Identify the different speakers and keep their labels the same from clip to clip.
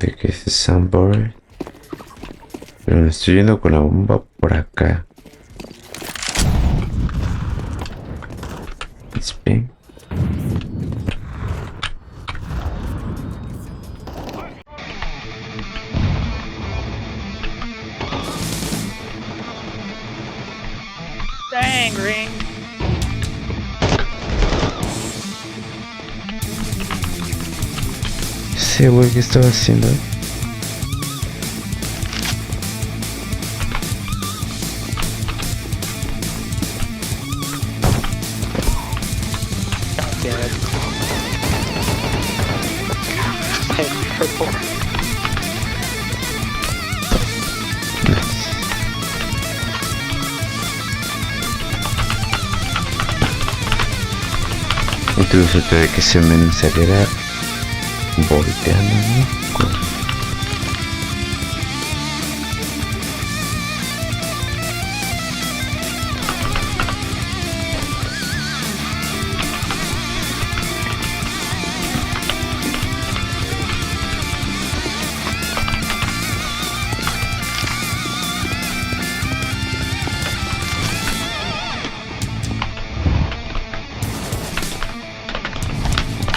Speaker 1: de que es Sunboard. Pero me estoy yendo con la bomba por acá. It's big.
Speaker 2: Dang, Ring.
Speaker 1: Ese güey que estaba haciendo.
Speaker 2: Damn it. Purple.
Speaker 1: Y tuve suerte de que ese men saliera volteando, ¿no?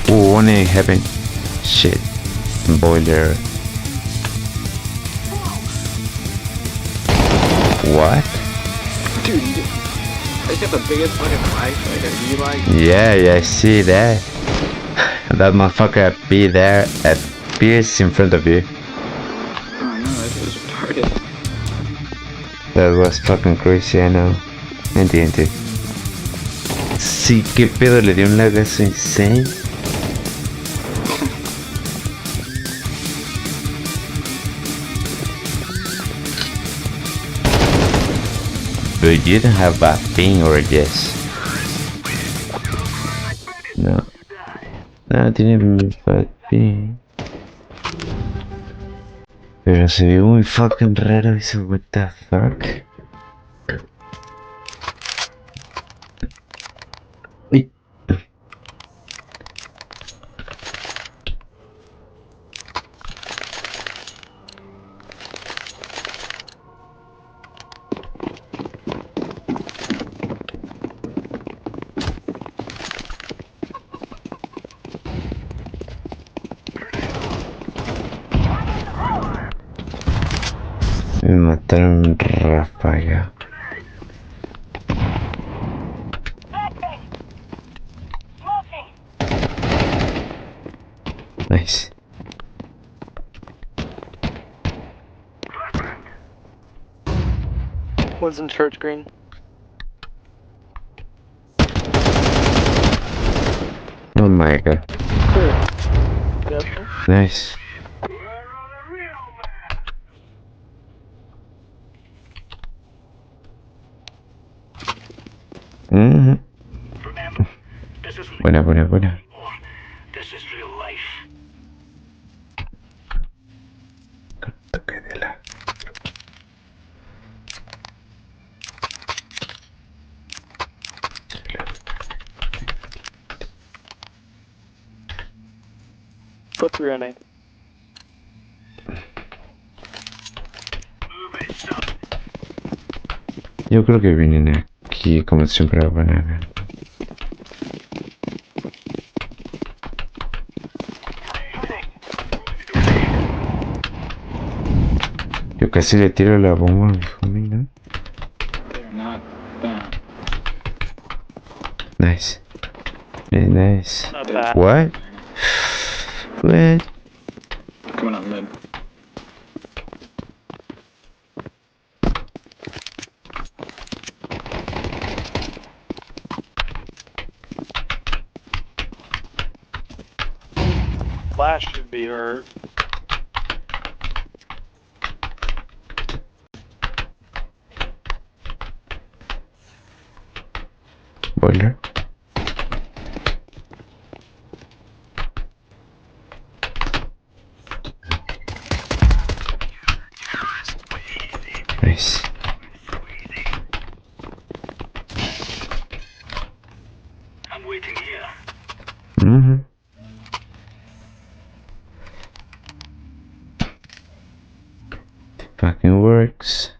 Speaker 1: One egg heaven. Shit. Boiler. What?
Speaker 3: Dude, I got the biggest fucking flashlight. Are you like?
Speaker 1: Yeah, I see that. That motherfucker be there at Pierce in front of you.
Speaker 3: Oh, I know, that was retarded.
Speaker 1: That was fucking crazy, I know. Entiende. Sí, qué pedo, le dio un lagazo insane. But you don't have bad ping or yes? No. No, tiene bad ping. Pero se vio muy fucking raro eso, what the fuck? Uy. Me mataron ráfaga. Nice.
Speaker 2: One's in church green.
Speaker 1: Oh my god.
Speaker 2: Yep.
Speaker 1: Nice. Mhm. Buena, buena, buena.
Speaker 4: This is real life.
Speaker 1: Toque de la.
Speaker 2: Put 3 on A.
Speaker 4: Move it, son.
Speaker 1: Yo creo que vienen aquí como siempre van a ver. Yo casi le tiro la bomba a mi familia, ¿no?
Speaker 3: They're not bad.
Speaker 1: Nice. Very nice.
Speaker 2: Not bad.
Speaker 1: What? What?
Speaker 3: Coming on mid.
Speaker 2: Flash should be hurt.
Speaker 1: Boiler. Nice.
Speaker 4: I'm waiting here.
Speaker 1: Mhm. Fucking works.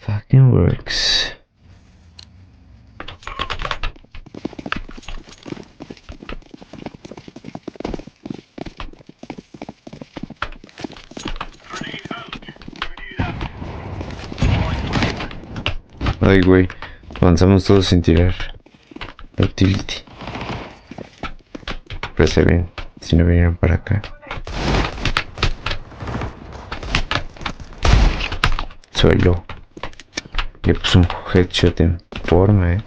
Speaker 1: Fucking works. Ay, güey. Avanzamos todos sin tirar. Utility. Parece bien. Si no vinieron para acá. Suelo. Le puse un headshot en forma,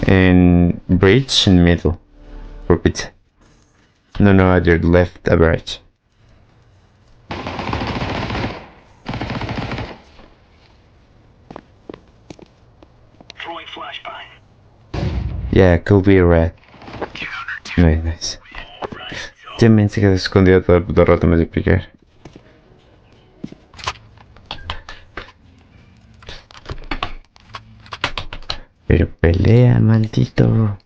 Speaker 1: And bridge and middle. For pizza. No, at your left, a bridge.
Speaker 4: Throwing flashbang.
Speaker 1: Yeah, could be a rat. Nice. También se quedó escondido todo el puto rato, me explicar. Pero pelea, maldito.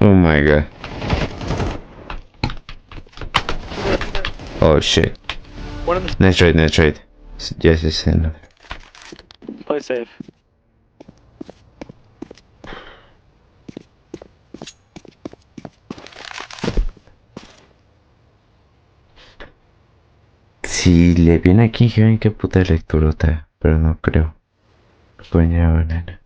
Speaker 1: Oh my god. Oh shit.
Speaker 2: One of the
Speaker 1: Nice trade. Yes, it's another.
Speaker 2: play safe.
Speaker 1: Si le viene aquí, que puta lecturota, pero no creo. Coño, banana.